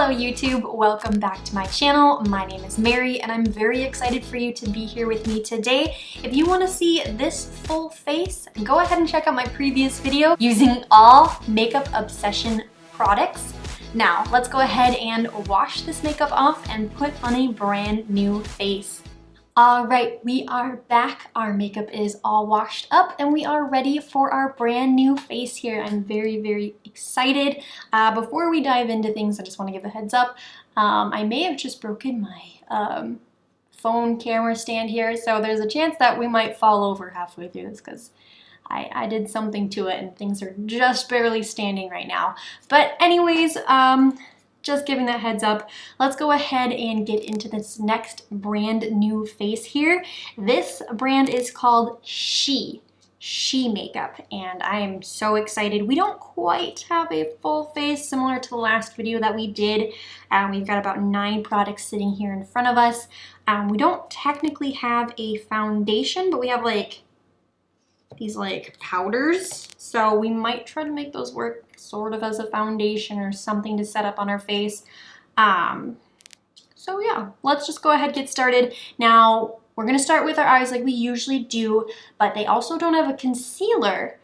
Hello YouTube, welcome back to my channel. My name is Mary and I'm very excited for you to be here with me today. If you want to see this full face, go ahead and check out my previous video using all Makeup Obsession products. Now, let's go ahead and wash this makeup off and put on a brand new face. All right, we are back. Our makeup is all washed up and we are ready for our brand new face here. I'm very excited. Before we dive into things, I just want to give a heads up. I may have just broken my phone camera stand here, so there's a chance that we might fall over halfway through this because I did something to it and things are just barely standing right now. But anyways, just giving that heads up, let's go ahead and get into this next brand new face here. This brand is called S.he Makeup, and I am so excited. We don't quite have a full face similar to the last video that we did. We've got about 9 products sitting here in front of us. We don't technically have a foundation, but we have like these like powders, so we might try to make those work sort of as a foundation or something to set up on our face. So yeah, let's just go ahead and get started. Now we're gonna start with our eyes like we usually do, but they also don't have a concealer,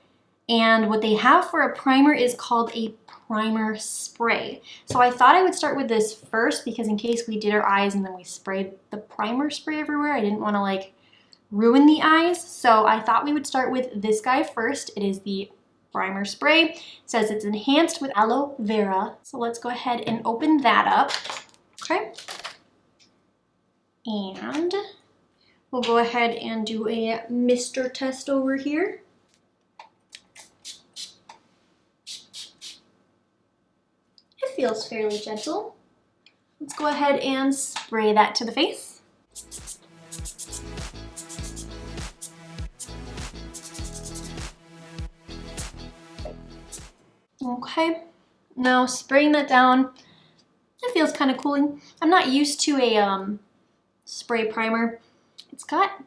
and what they have for a primer is called a primer spray. So I thought I would start with this first because in case we did our eyes and then we sprayed the primer spray everywhere, I didn't want to like ruin the eyes, so I thought we would start with this guy first. It is the primer spray. It says it's enhanced with aloe vera, so let's go ahead and open that up. Okay, and we'll go ahead and do a mister test over here. It feels fairly gentle. Let's go ahead and spray that to the face. Okay, now spraying that down, it feels kind of cooling. I'm not used to a spray primer. It's got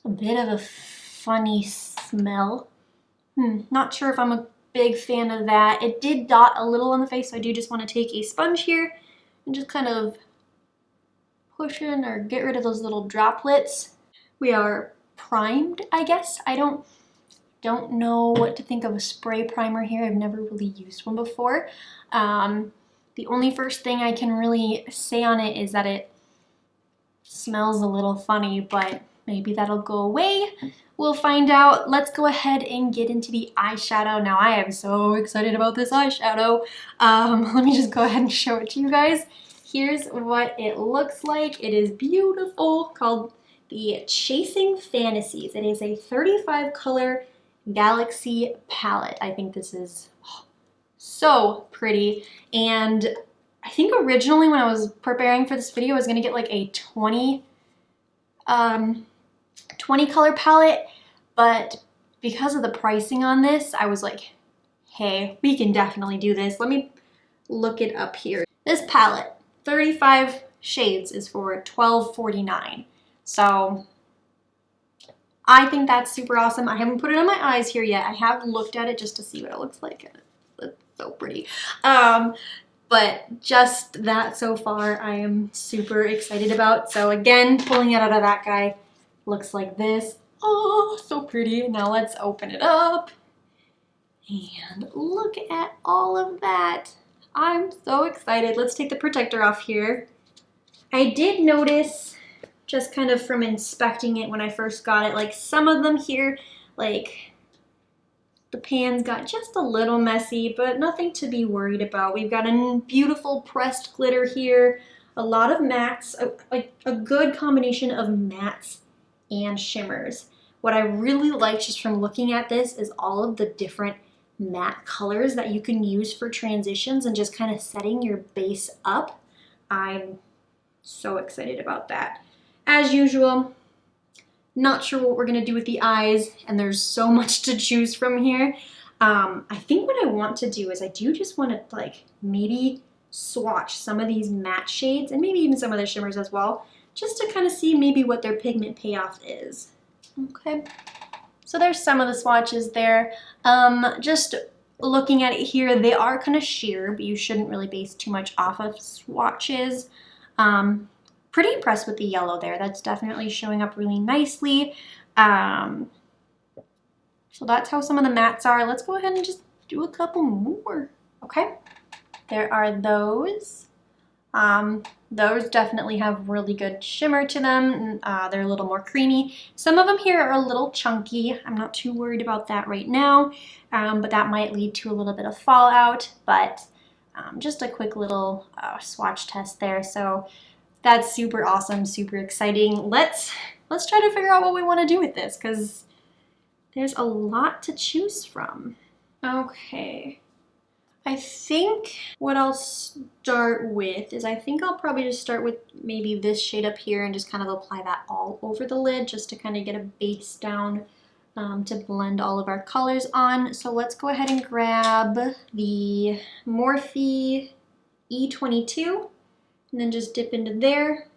a bit of a funny smell. Not sure if I'm a big fan of that. It did dot a little on the face, so I do just want to take a sponge here and just kind of push in or get rid of those little droplets. We are primed, I guess. I don't know what to think of a spray primer here. I've never really used one before. The only first thing I can really say on it is that it smells a little funny, but maybe that'll go away. We'll find out. Let's go ahead and get into the eyeshadow. Now I am so excited about this eyeshadow. Let me just go ahead and show it to you guys. Here's what it looks like. It is beautiful, called the Chasing Fantasies. It is a 35 color Galaxy palette. I think this is so pretty, and I think originally when I was preparing for this video I was gonna get like a 20 color palette, but because of the pricing on this I was like, hey, we can definitely do this. Let me look it up here. This palette, 35 shades, is for $12.49, so I think that's super awesome. I haven't put it on my eyes here yet. I have looked at it just to see what it looks like. It's so pretty. But just that so far I am super excited about. So again, pulling it out of that guy, looks like this. Oh, so pretty. Now let's open it up. And look at all of that. I'm so excited. Let's take the protector off here. I did notice, just kind of from inspecting it when I first got it, like some of them here, like the pans got just a little messy, but nothing to be worried about. We've got a beautiful pressed glitter here, a lot of mattes, like a good combination of mattes and shimmers. What I really like just from looking at this is all of the different matte colors that you can use for transitions and just kind of setting your base up. I'm so excited about that. As usual, not sure what we're gonna do with the eyes, and there's so much to choose from here. I think what I want to do is I do just want to like maybe swatch some of these matte shades and maybe even some of the shimmers as well, just to kind of see maybe what their pigment payoff is. Okay, so there's some of the swatches there. Just looking at it here, they are kind of sheer, but you shouldn't really base too much off of swatches. Pretty impressed with the yellow there. That's definitely showing up really nicely. So that's how some of the mattes are. Let's go ahead and just do a couple more. Okay, there are those. Those definitely have really good shimmer to them. They're a little more creamy. Some of them here are a little chunky. I'm not too worried about that right now, but that might lead to a little bit of fallout. But just a quick little swatch test there. So that's super awesome, super exciting. Let's try to figure out what we want to do with this, because there's a lot to choose from. Okay. I think what I'll start with is I think I'll probably just start with maybe this shade up here and just kind of apply that all over the lid just to kind of get a base down to blend all of our colors on. So let's go ahead and grab the Morphe E22 and then just dip into there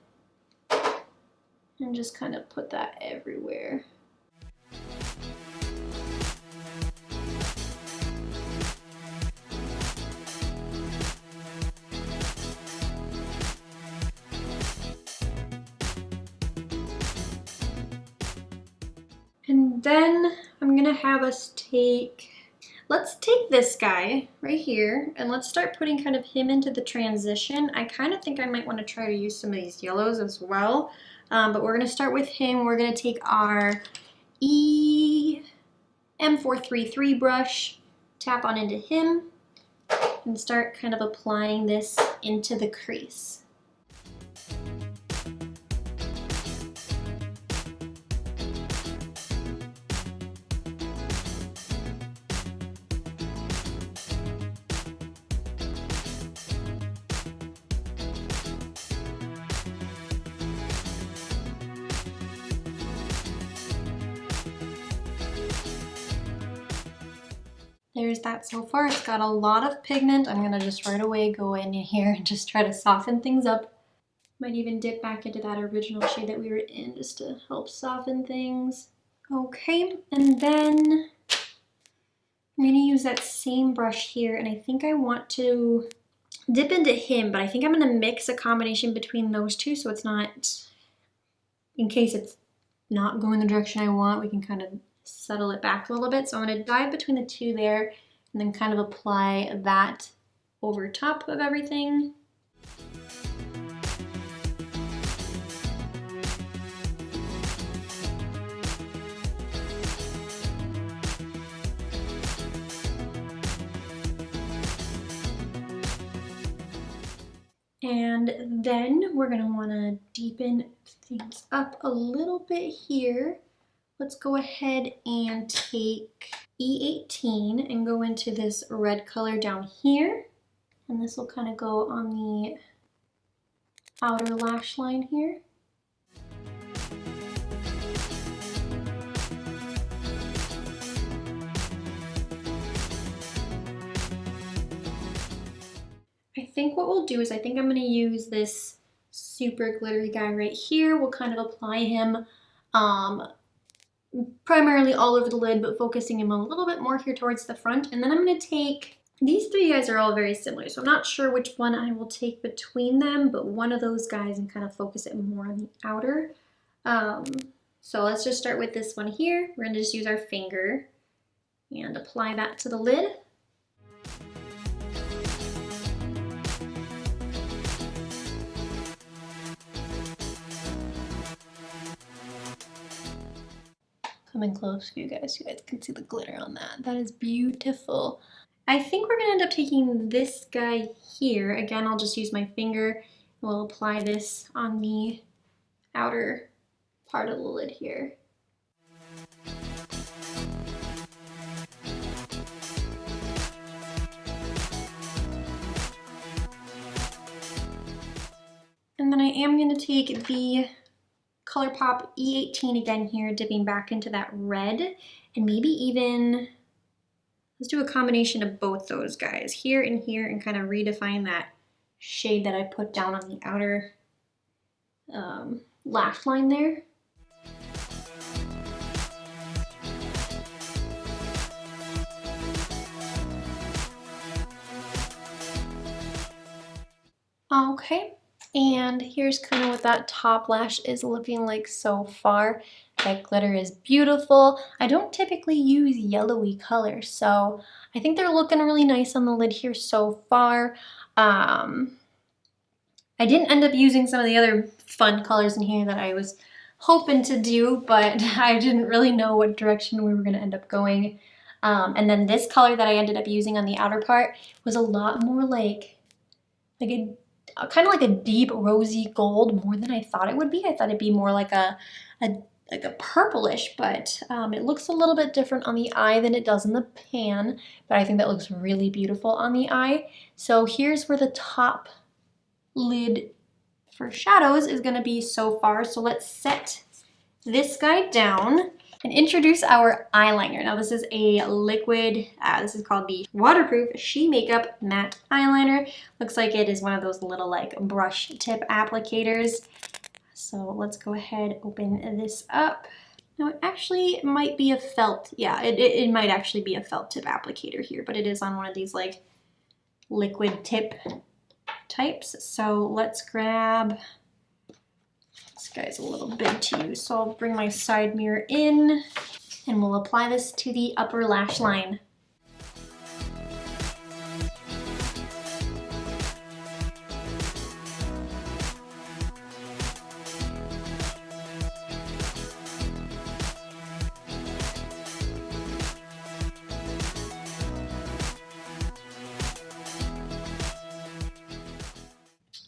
and just kind of put that everywhere. And then I'm gonna have us let's take this guy right here and let's start putting kind of him into the transition. I kind of think I might want to try to use some of these yellows as well, but we're gonna start with him. We're gonna take our M433 brush, tap on into him, and start kind of applying this into the crease. There's that so far. It's got a lot of pigment. I'm gonna just right away go in here and just try to soften things up. Might even dip back into that original shade that we were in just to help soften things. Okay, and then I'm gonna use that same brush here, and I think I want to dip into him, but I think I'm gonna mix a combination between those two so it's not, in case it's not going the direction I want, we can kind of settle it back a little bit. So I'm going to dive between the two there and then kind of apply that over top of everything. And then we're going to want to deepen things up a little bit here. Let's go ahead and take E18 and go into this red color down here. And this will kind of go on the outer lash line here. I think what we'll do is I think I'm going to use this super glittery guy right here. We'll kind of apply him primarily all over the lid, but focusing him a little bit more here towards the front. And then I'm going to take, these three guys are all very similar, so I'm not sure which one I will take between them, but one of those guys and kind of focus it more on the outer. So let's just start with this one here. We're going to just use our finger and apply that to the lid. Coming close for you guys can see the glitter on that. That is beautiful. I think we're gonna end up taking this guy here. Again, I'll just use my finger and we'll apply this on the outer part of the lid here. And then I am gonna take the ColourPop E18 again here, dipping back into that red, and maybe even, let's do a combination of both those guys, here and kind of redefine that shade that I put down on the outer lash line there. Okay, and here's kind of what that top lash is looking like so far. That glitter is beautiful. I don't typically use yellowy colors, so I think they're looking really nice on the lid here so far. I didn't end up using some of the other fun colors in here that I was hoping to do, but I didn't really know what direction we were going to end up going. And then this color that I ended up using on the outer part was a lot more like a kind of like a deep rosy gold, more than I thought it would be. I thought it'd be more like a purplish, but it looks a little bit different on the eye than it does in the pan, but I think that looks really beautiful on the eye. So here's where the top lid for shadows is going to be so far. So let's set this guy down and introduce our eyeliner. Now this is a liquid, this is called the waterproof S.he Makeup matte eyeliner. Looks like it is one of those little like brush tip applicators. So let's go ahead, open this up. Now it actually might be a felt, yeah, it might actually be a felt tip applicator here, but it is on one of these like liquid tip types. So let's grab, this guy's a little big to use, so I'll bring my side mirror in and we'll apply this to the upper lash line.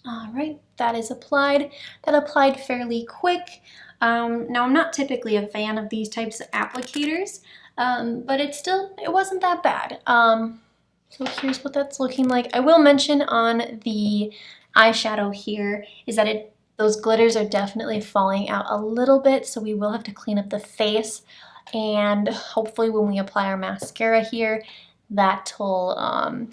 All right, that is applied. That applied fairly quick. Now I'm not typically a fan of these types of applicators, but it wasn't that bad. So here's what that's looking like. I will mention on the eyeshadow here is that those glitters are definitely falling out a little bit, so we will have to clean up the face. And hopefully when we apply our mascara here, that will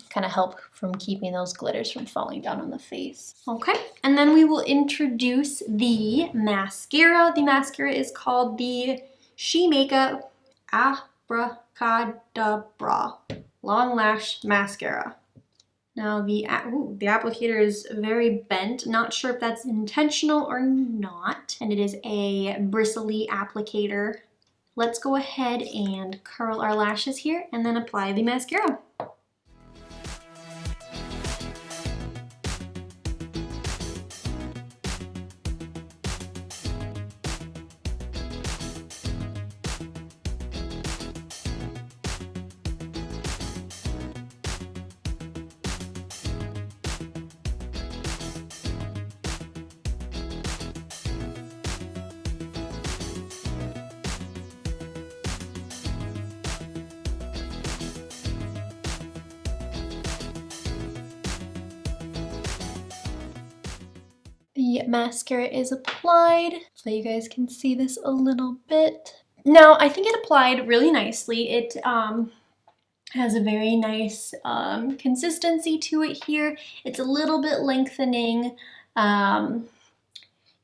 kind of help from keeping those glitters from falling down on the face. Okay, and then we will introduce the mascara. The mascara is called the S.he Makeup Abracadabra Long Lash Mascara. Now the applicator is very bent. Not sure if that's intentional or not, and it is a bristly applicator. Let's go ahead and curl our lashes here and then apply the mascara. The mascara is applied, so you guys can see this a little bit. Now, I think it applied really nicely. It has a very nice consistency to it here. It's a little bit lengthening. Yeah,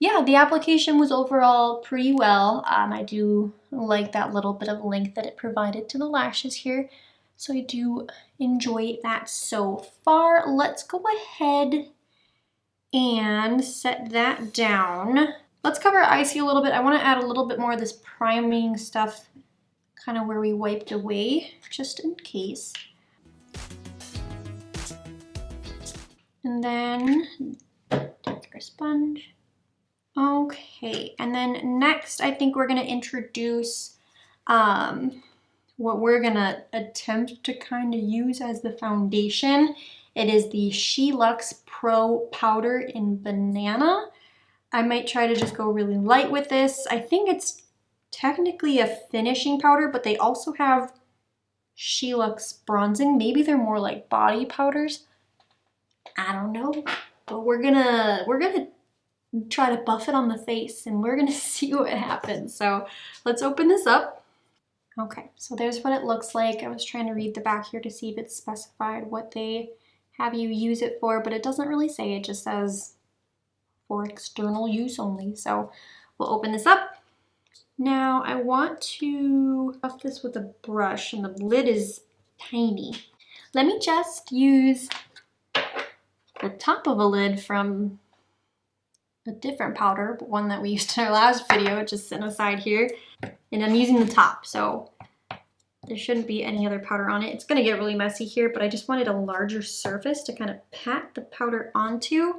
the application was overall pretty well. I do like that little bit of length that it provided to the lashes here. So I do enjoy that so far. Let's go ahead and set that down. Let's cover our eyes here a little bit. I want to add a little bit more of this priming stuff kind of where we wiped away, just in case. And then take our sponge. Okay, and then next I think we're gonna introduce what we're gonna attempt to kind of use as the foundation. It is the Luxe Pro Powder in Banana. I might try to just go really light with this. I think it's technically a finishing powder, but they also have Luxe bronzing. Maybe they're more like body powders. I don't know, but we're gonna try to buff it on the face and we're gonna see what happens. So let's open this up. Okay, so there's what it looks like. I was trying to read the back here to see if it's specified what they have you use it for, but it doesn't really say. It just says for external use only. So we'll open this up. Now I want to buff this with a brush and the lid is tiny. Let me just use the top of a lid from a different powder, but one that we used in our last video. It's just sitting aside here. And I'm using the top, so there shouldn't be any other powder on it. It's gonna get really messy here, but I just wanted a larger surface to kind of pat the powder onto.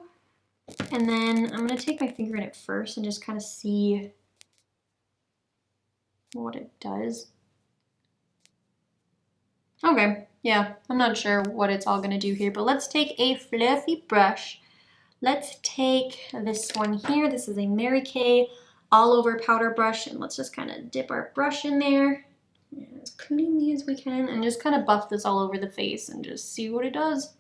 And then I'm gonna take my finger in it first and just kind of see what it does. Okay, yeah, I'm not sure what it's all gonna do here, but let's take a fluffy brush. Let's take this one here. This is a Mary Kay all over powder brush, and let's just kind of dip our brush in there as cleanly as we can and just kind of buff this all over the face and just see what it does.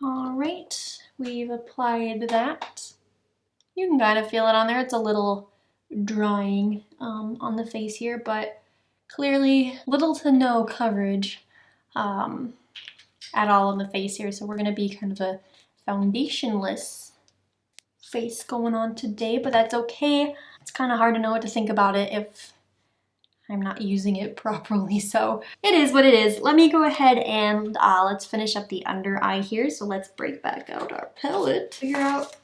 All right, we've applied that. You can kind of feel it on there. It's a little drying on the face here, but clearly little to no coverage at all on the face here. So we're gonna be kind of a foundationless face going on today, but that's okay. It's kind of hard to know what to think about it if I'm not using it properly, so it is what it is. Let me go ahead and let's finish up the under eye here. So let's break back out our palette, figure out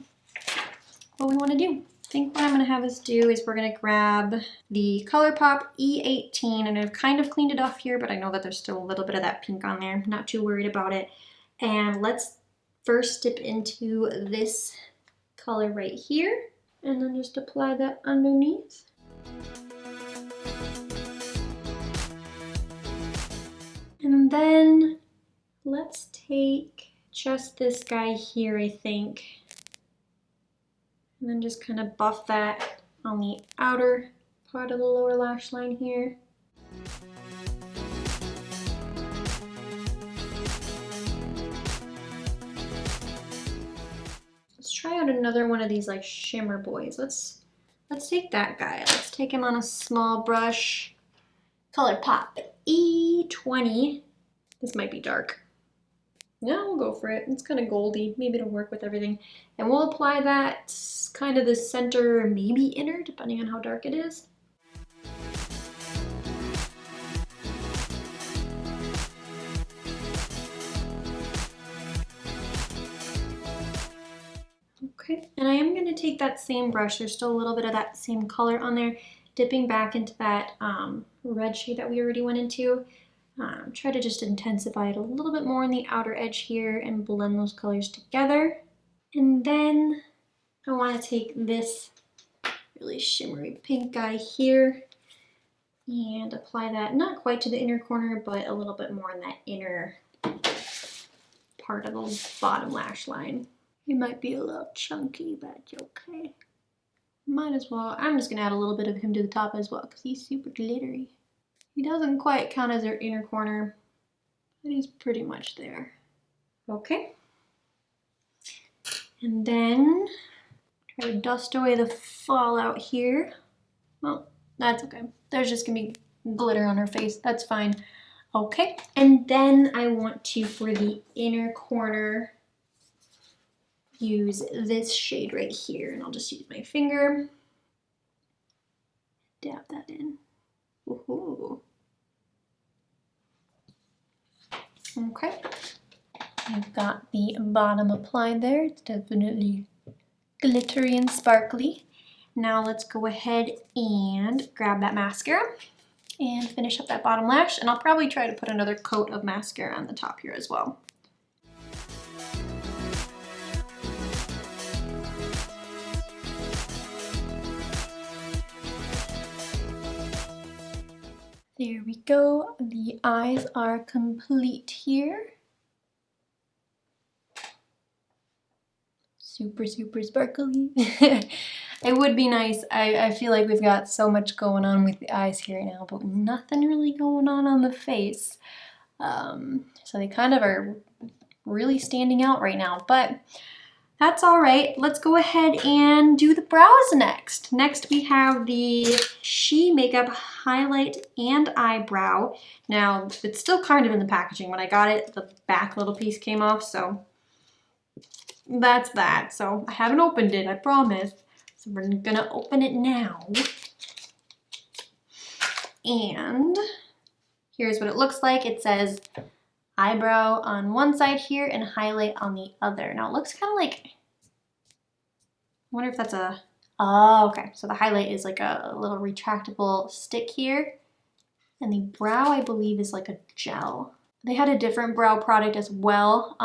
what we want to do. I think what I'm gonna have us do is we're gonna grab the ColourPop E18, and I've kind of cleaned it off here, but I know that there's still a little bit of that pink on there. Not too worried about it. And let's first dip into this color right here, and then just apply that underneath. And then let's take just this guy here, I think, and then just kind of buff that on the outer part of the lower lash line here. Let's try out another one of these like shimmer boys. Let's take that guy. Let's take him on a small brush. ColourPop E20. This might be dark. No, we'll go for it. It's kind of goldy. Maybe it'll work with everything. And we'll apply that kind of the center, maybe inner, depending on how dark it is. Okay, and I am going to take that same brush. There's still a little bit of that same color on there, dipping back into that red shade that we already went into. Try to just intensify it a little bit more on the outer edge here and blend those colors together. And then I want to take this really shimmery pink guy here and apply that not quite to the inner corner, but a little bit more in that inner part of the bottom lash line. It might be a little chunky, but it's okay. Might as well. I'm just gonna add a little bit of him to the top as well because he's super glittery. He doesn't quite count as our inner corner, but he's pretty much there. Okay. And then try to dust away the fallout here. Well, that's okay. There's just gonna be glitter on her face. That's fine. Okay. And then I want to, for the inner corner, use this shade right here. And I'll just use my finger. Dab that in. Woohoo. Okay, I've got the bottom applied there. It's definitely glittery and sparkly. Now let's go ahead and grab that mascara and finish up that bottom lash. And I'll probably try to put another coat of mascara on the top here as well. There we go. The eyes are complete here. Super, super sparkly. It would be nice. I feel like we've got so much going on with the eyes here now, but nothing really going on the face. So they kind of are really standing out right now, but that's all right. Let's go ahead and do the brows next. Next we have the S.he Makeup Highlight and Eyebrow. Now it's still kind of in the packaging. When I got it, the back little piece came off, so that's that. So I haven't opened it, I promise. So we're gonna open it now. And here's what it looks like. It says eyebrow on one side here and highlight on the other. Now it looks kind of like, I wonder if that's a, oh, okay. So the highlight is like a little retractable stick here. And the brow, I believe, is like a gel. They had a different brow product as well,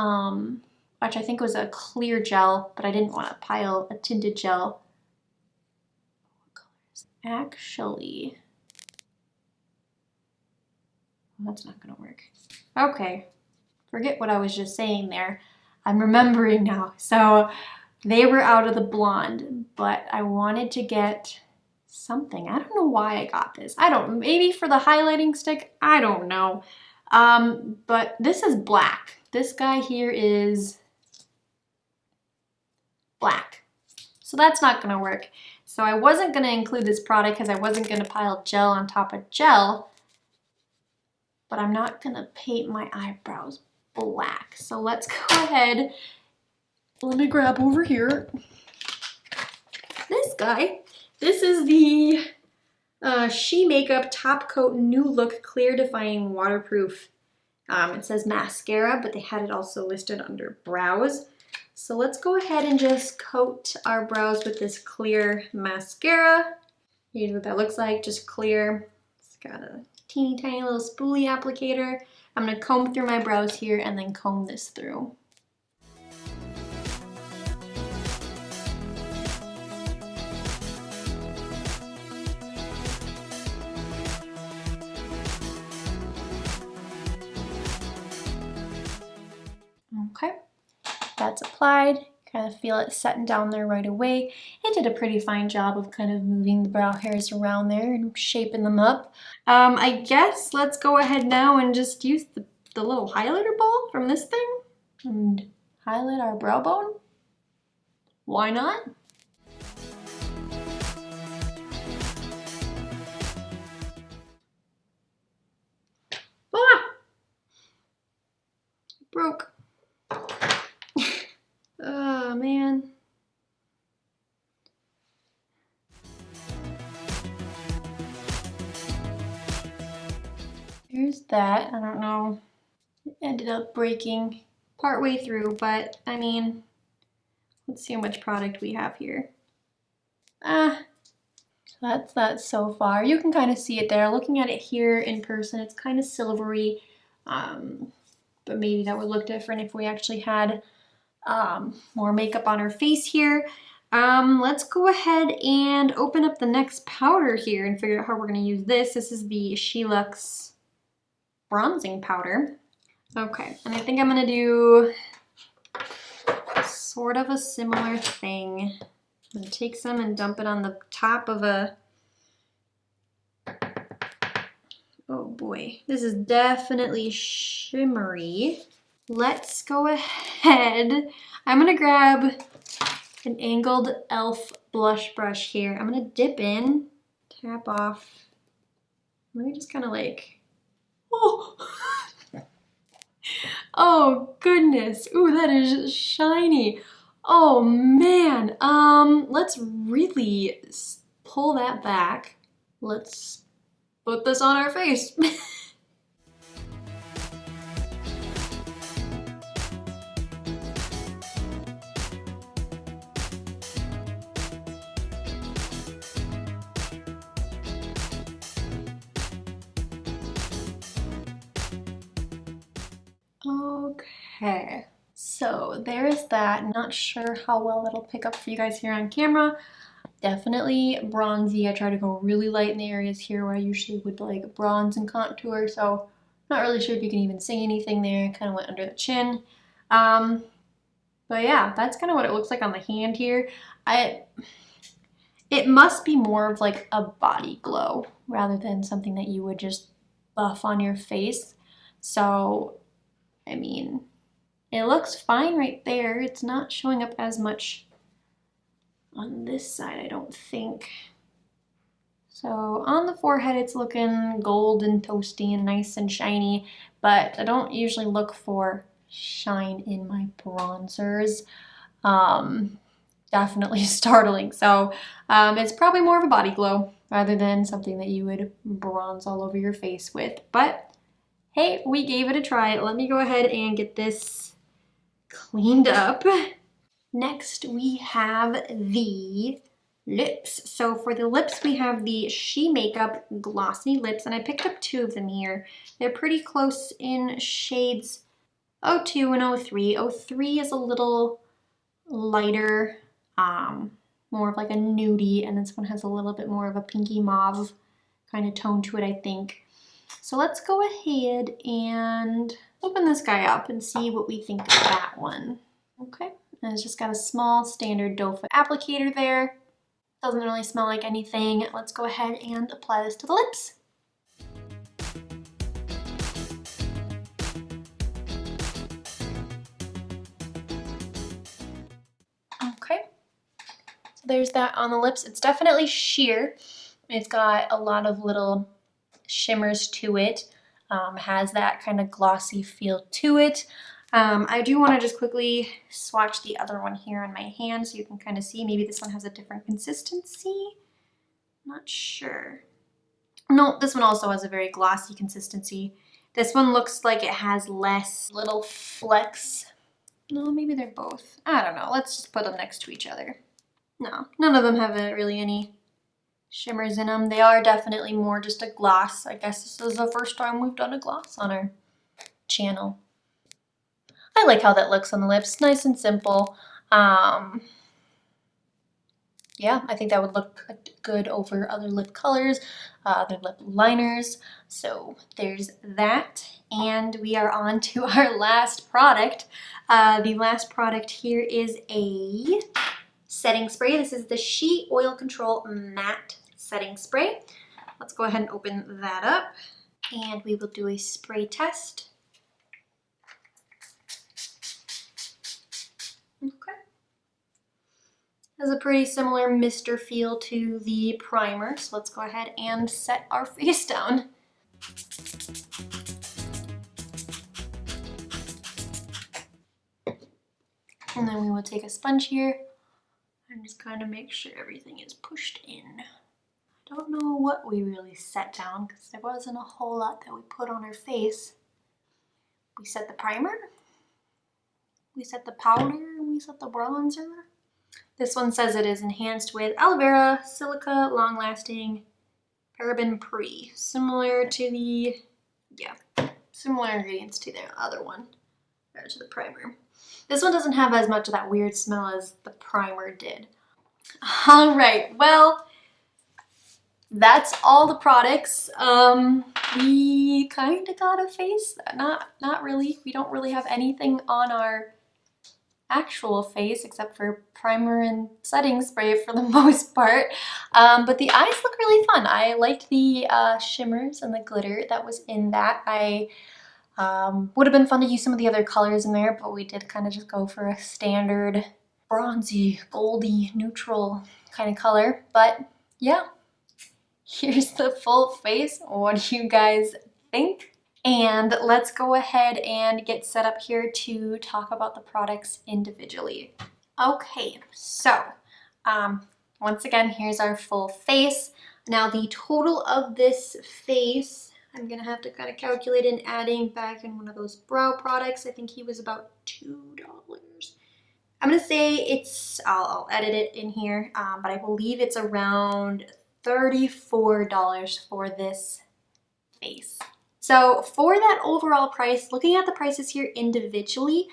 which I think was a clear gel, but I didn't want to pile a tinted gel. What colors? Actually, that's not gonna work. Okay, forget what I was just saying there. I'm remembering now. So they were out of the blonde, but I wanted to get something. I don't know why I got this. I don't, maybe for the highlighting stick, I don't know. But this is black. This guy here is black. So that's not gonna work. So I wasn't gonna include this product because I wasn't gonna pile gel on top of gel, but I'm not gonna paint my eyebrows black. So let's go ahead. Let me grab over here this guy. This is the S.he Makeup Top Coat New Look Clear Defying Waterproof. It says mascara, but they had it also listed under brows. So let's go ahead and just coat our brows with this clear mascara. Here's what that looks like, just clear. It's got a teeny tiny little spoolie applicator. I'm gonna comb through my brows here and then comb this through. Okay, that's applied. Kind of feel it setting down there right away. It did a pretty fine job of kind of moving the brow hairs around there and shaping them up. I guess let's go ahead now and just use the little highlighter ball from this thing and highlight our brow bone. Why not? Ah! Broke. Oh man. Here's that. I don't know. It ended up breaking partway through, but I mean, let's see how much product we have here. That's that so far. You can kind of see it there. Looking at it here in person, it's kind of silvery, but maybe that would look different if we actually had more makeup on our face here. Let's go ahead and open up the next powder here and figure out how we're going to use this. This is the Luxe bronzing powder. Okay, and I think I'm going to do sort of a similar thing. I'm going to take some and dump it on the top of a... Oh boy, this is definitely shimmery. Let's go ahead. I'm gonna grab an angled e.l.f. blush brush here. I'm gonna dip in, tap off. Let me just kind of like, oh, oh goodness. Ooh, that is shiny. Oh man. Let's really pull that back. Let's put this on our face. Okay, so there's that. Not sure how well that'll pick up for you guys here on camera. Definitely bronzy. I try to go really light in the areas here where I usually would like bronze and contour, so not really sure if you can even see anything there. Kind of went under the chin. But yeah, that's kind of what it looks like on the hand here. It must be more of like a body glow rather than something that you would just buff on your face. So, I mean, it looks fine right there. It's not showing up as much on this side, I don't think. So on the forehead, it's looking gold and toasty and nice and shiny, but I don't usually look for shine in my bronzers. definitely startling. So it's probably more of a body glow rather than something that you would bronze all over your face with. But hey, we gave it a try. Let me go ahead and get this cleaned up. Next, we have the lips. So for the lips, we have the S.he Makeup Glossy Lips, and I picked up 2 of them here. They're pretty close in shades 02 and 03. 03 is a little lighter, more of like a nudie, and this one has a little bit more of a pinky mauve kind of tone to it, I think. So let's go ahead and open this guy up and see what we think of that one. Okay, and it's just got a small standard doe foot applicator there. Doesn't really smell like anything. Let's go ahead and apply this to the lips. Okay, so there's that on the lips. It's definitely sheer. It's got a lot of little shimmers to it. Has that kind of glossy feel to it. I do want to just quickly swatch the other one here on my hand so you can kind of see. Maybe this one has a different consistency. Not sure. No, this one also has a very glossy consistency. This one looks like it has less little flecks. No, maybe they're both. I don't know. Let's just put them next to each other. No, none of them have really any shimmers in them. They are definitely more just a gloss. I guess this is the first time we've done a gloss on our channel. I like how that looks on the lips. Nice and simple. Yeah, I think that would look good over other lip colors, other lip liners. So there's that. And we are on to our last product. The last product here is a setting spray. This is the S.he Oil Control Matte Setting Spray. Let's go ahead and open that up and we will do a spray test. Okay. Has a pretty similar mister feel to the primer, so let's go ahead and set our face down. And then we will take a sponge here and just kind of make sure everything is pushed in. I don't know what we really set down because there wasn't a whole lot that we put on our face. We set the primer, we set the powder, and we set the bronzer. This one says it is enhanced with aloe vera, silica, long-lasting, paraben-free. Similar to the, similar ingredients to the other one, or to the primer. This one doesn't have as much of that weird smell as the primer did. All right, well, that's all the products. We kind of got a face, not really. We don't really have anything on our actual face except for primer and setting spray for the most part, but the eyes look really fun. I liked the shimmers and the glitter that was in that. I would have been fun to use some of the other colors in there, but we did kind of just go for a standard bronzy, goldy, neutral kind of color. But yeah, here's the full face. What do you guys think? And let's go ahead and get set up here to talk about the products individually. Okay, so once again, here's our full face. Now the total of this face, I'm gonna have to kind of calculate in adding back in one of those brow products. I think he was about $2. I'm gonna say it's, I'll edit it in here, but I believe it's around $34 for this face. So for that overall price, looking at the prices here individually,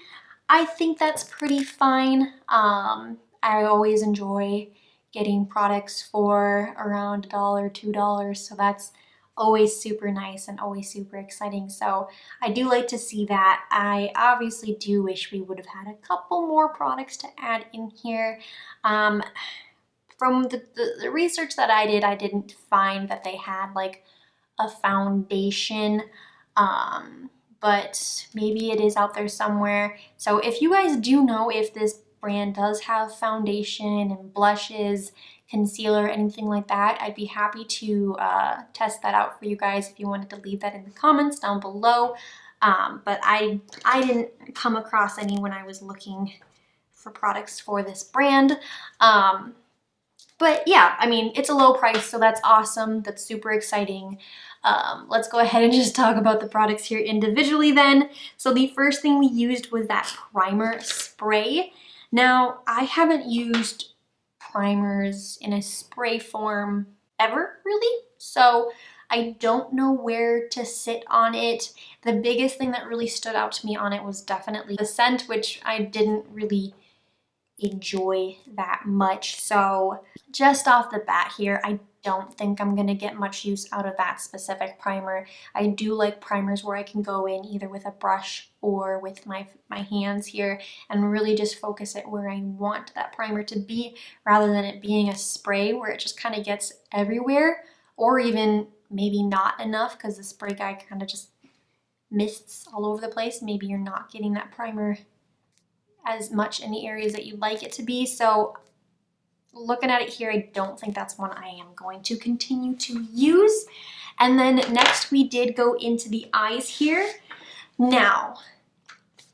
I think that's pretty fine. I always enjoy getting products for around $1, $2, so that's always super nice and always super exciting. So I do like to see that. I obviously do wish we would have had a couple more products to add in here. From the research that I did, I didn't find that they had like a foundation, but maybe it is out there somewhere. So if you guys do know if this brand does have foundation and blushes, concealer, anything like that, I'd be happy to test that out for you guys if you wanted to leave that in the comments down below. But I didn't come across any when I was looking for products for this brand. But yeah, I mean, it's a low price, so that's awesome. That's super exciting. Let's go ahead and just talk about the products here individually then. So the first thing we used was that primer spray. Now, I haven't used primers in a spray form ever, really. So I don't know where to sit on it. The biggest thing that really stood out to me on it was definitely the scent, which I didn't really enjoy that much. So just off the bat here, I don't think I'm gonna get much use out of that specific primer. I do like primers where I can go in either with a brush or with my hands here and really just focus it where I want that primer to be, rather than it being a spray where it just kind of gets everywhere, or even maybe not enough because the spray guy kind of just mists all over the place. Maybe you're not getting that primer as much in the areas that you'd like it to be. So looking at it here, I don't think that's one I am going to continue to use. And then next we did go into the eyes here. Now,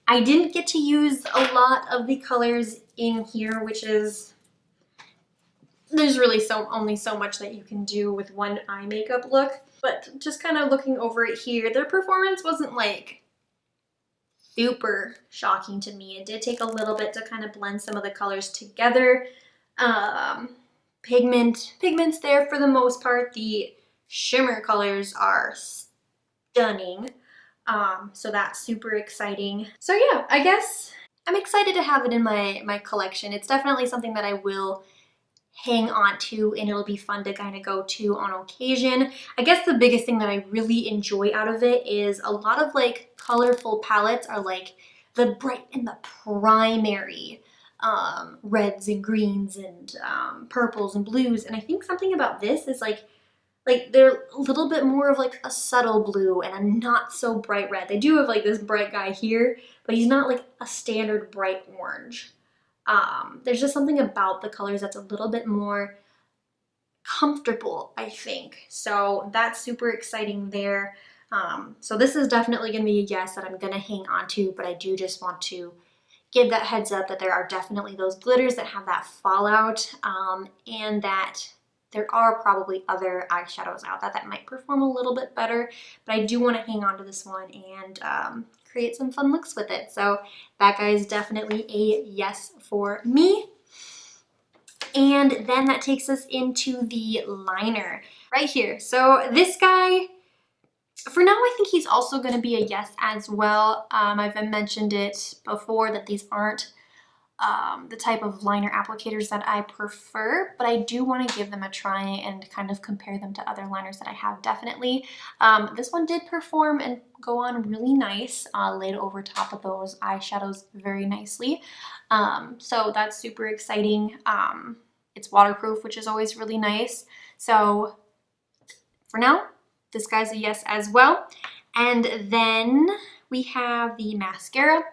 I didn't get to use a lot of the colors in here, which is, there's really only so much that you can do with one eye makeup look. But just kind of looking over it here, their performance wasn't like super shocking to me. It did take a little bit to kind of blend some of the colors together. Pigments there for the most part. The shimmer colors are stunning. So that's super exciting. So yeah, I guess I'm excited to have it in my collection. It's definitely something that I will hang on to, and it'll be fun to kind of go to on occasion. I guess the biggest thing that I really enjoy out of it is a lot of like colorful palettes are like the bright and the primary reds and greens and purples and blues, and I think something about this is like they're a little bit more of like a subtle blue and a not so bright red. They do have like this bright guy here, but he's not like a standard bright orange. There's just something about the colors that's a little bit more comfortable, I think. So that's super exciting there. So this is definitely going to be a yes that I'm going to hang on to, but I do just want to give that heads up that there are definitely those glitters that have that fallout, and that there are probably other eyeshadows out that might perform a little bit better, but I do want to hang on to this one and create some fun looks with it. So that guy is definitely a yes for me. And then that takes us into the liner right here. So this guy, for now, I think he's also going to be a yes as well. I've mentioned it before that these aren't the type of liner applicators that I prefer, but I do want to give them a try and kind of compare them to other liners that I have, definitely. This one did perform and go on really nice, laid over top of those eyeshadows very nicely. So that's super exciting. It's waterproof, which is always really nice. So for now, this guy's a yes as well. And then we have the mascara.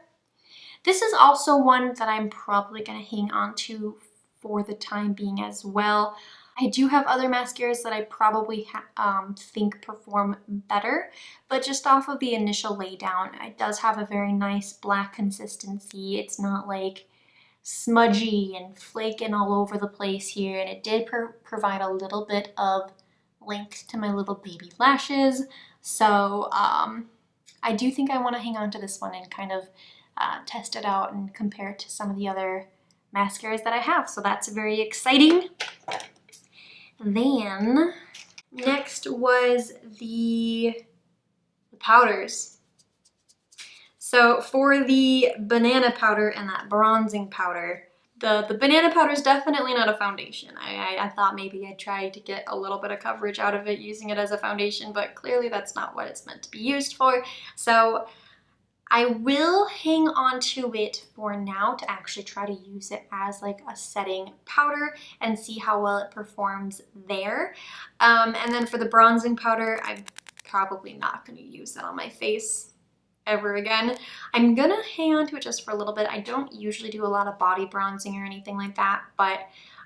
This is also one that I'm probably going to hang on to for the time being as well. I do have other mascaras that I probably think perform better, but just off of the initial laydown, it does have a very nice black consistency. It's not like smudgy and flaking all over the place here, and it did provide a little bit of length to my little baby lashes. So I do think I want to hang on to this one and kind of test it out and compare it to some of the other mascaras that I have. So that's very exciting. Then next was the powders. So for the banana powder and that bronzing powder, the banana powder is definitely not a foundation. I thought maybe I'd try to get a little bit of coverage out of it using it as a foundation, but clearly that's not what it's meant to be used for. So I will hang on to it for now to actually try to use it as like a setting powder and see how well it performs there. And then for the bronzing powder, I'm probably not going to use that on my face ever again. I'm gonna hang on to it just for a little bit. I don't usually do a lot of body bronzing or anything like that, but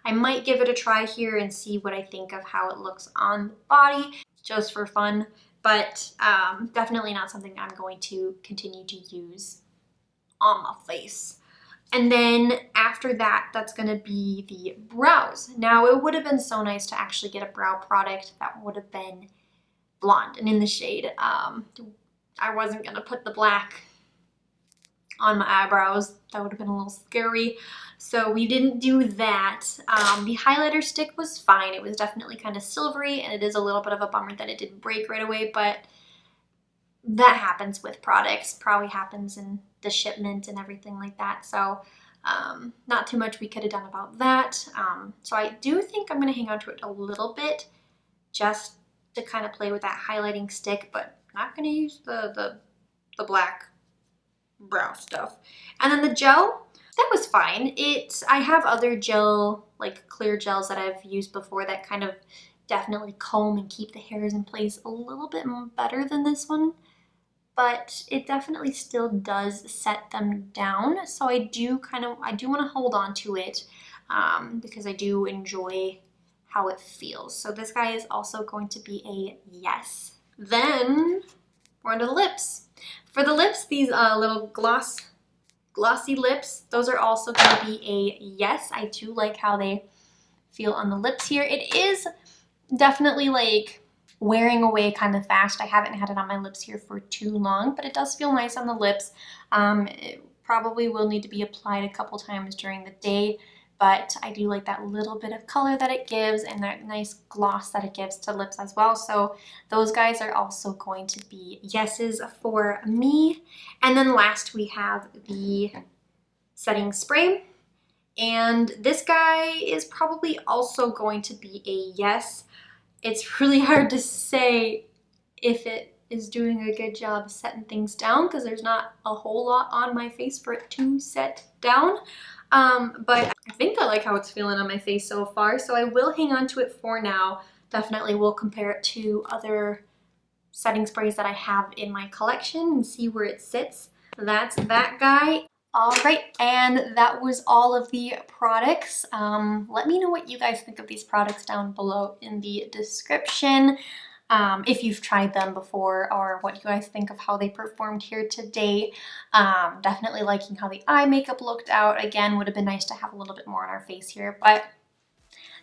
I might give it a try here and see what I think of how it looks on the body just for fun. But definitely not something I'm going to continue to use on my face. And then after that, that's gonna be the brows. Now, it would have been so nice to actually get a brow product that would have been blonde and in the shade. I wasn't gonna put the black on my eyebrows. That would have been a little scary. So we didn't do that. The highlighter stick was fine. It was definitely kind of silvery, and it is a little bit of a bummer that it didn't break right away, but that happens with products. Probably happens in the shipment and everything like that. So not too much we could have done about that. So I do think I'm gonna hang on to it a little bit just to kind of play with that highlighting stick, but not gonna use the black brow stuff. And then the gel, that was fine. I have other gel, like clear gels that I've used before that kind of definitely comb and keep the hairs in place a little bit better than this one, but it definitely still does set them down. So I do want to hold on to it because I do enjoy how it feels. So this guy is also going to be a yes. Then we're on to the lips. For the lips, these little glossy lips, those are also going to be a yes. I do like how they feel on the lips here. It is definitely like wearing away kind of fast. I haven't had it on my lips here for too long, but it does feel nice on the lips. It probably will need to be applied a couple times during the day, but I do like that little bit of color that it gives and that nice gloss that it gives to lips as well. So those guys are also going to be yeses for me. And then last we have the setting spray. And this guy is probably also going to be a yes. It's really hard to say if it is doing a good job setting things down because there's not a whole lot on my face for it to set down. But I think I like how it's feeling on my face so far, so I will hang on to it for now. Definitely will compare it to other setting sprays that I have in my collection and see where it sits. That's that guy. All right, and that was all of the products. Let me know what you guys think of these products down below in the description. If you've tried them before or what you guys think of how they performed here today. Definitely liking how the eye makeup looked out. Again, would have been nice to have a little bit more on our face here, but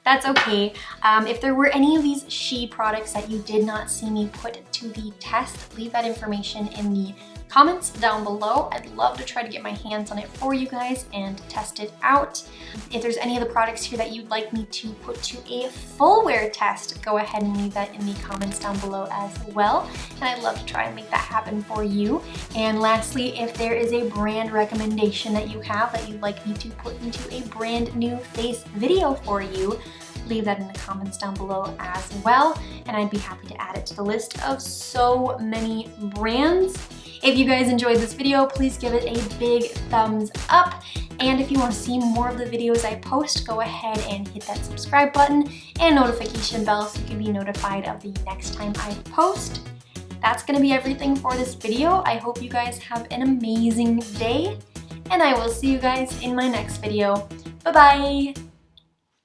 that's okay. If there were any of these SHE products that you did not see me put to the test, leave that information in the comments down below. I'd love to try to get my hands on it for you guys and test it out. If there's any of the products here that you'd like me to put to a full wear test, go ahead and leave that in the comments down below as well. And I'd love to try and make that happen for you. And lastly, if there is a brand recommendation that you have that you'd like me to put into a brand new face video for you, leave that in the comments down below as well, and I'd be happy to add it to the list of so many brands. If you guys enjoyed this video, please give it a big thumbs up, and if you want to see more of the videos I post, go ahead and hit that subscribe button and notification bell so you can be notified of the next time I post. That's going to be everything for this video. I hope you guys have an amazing day, and I will see you guys in my next video. Bye-bye!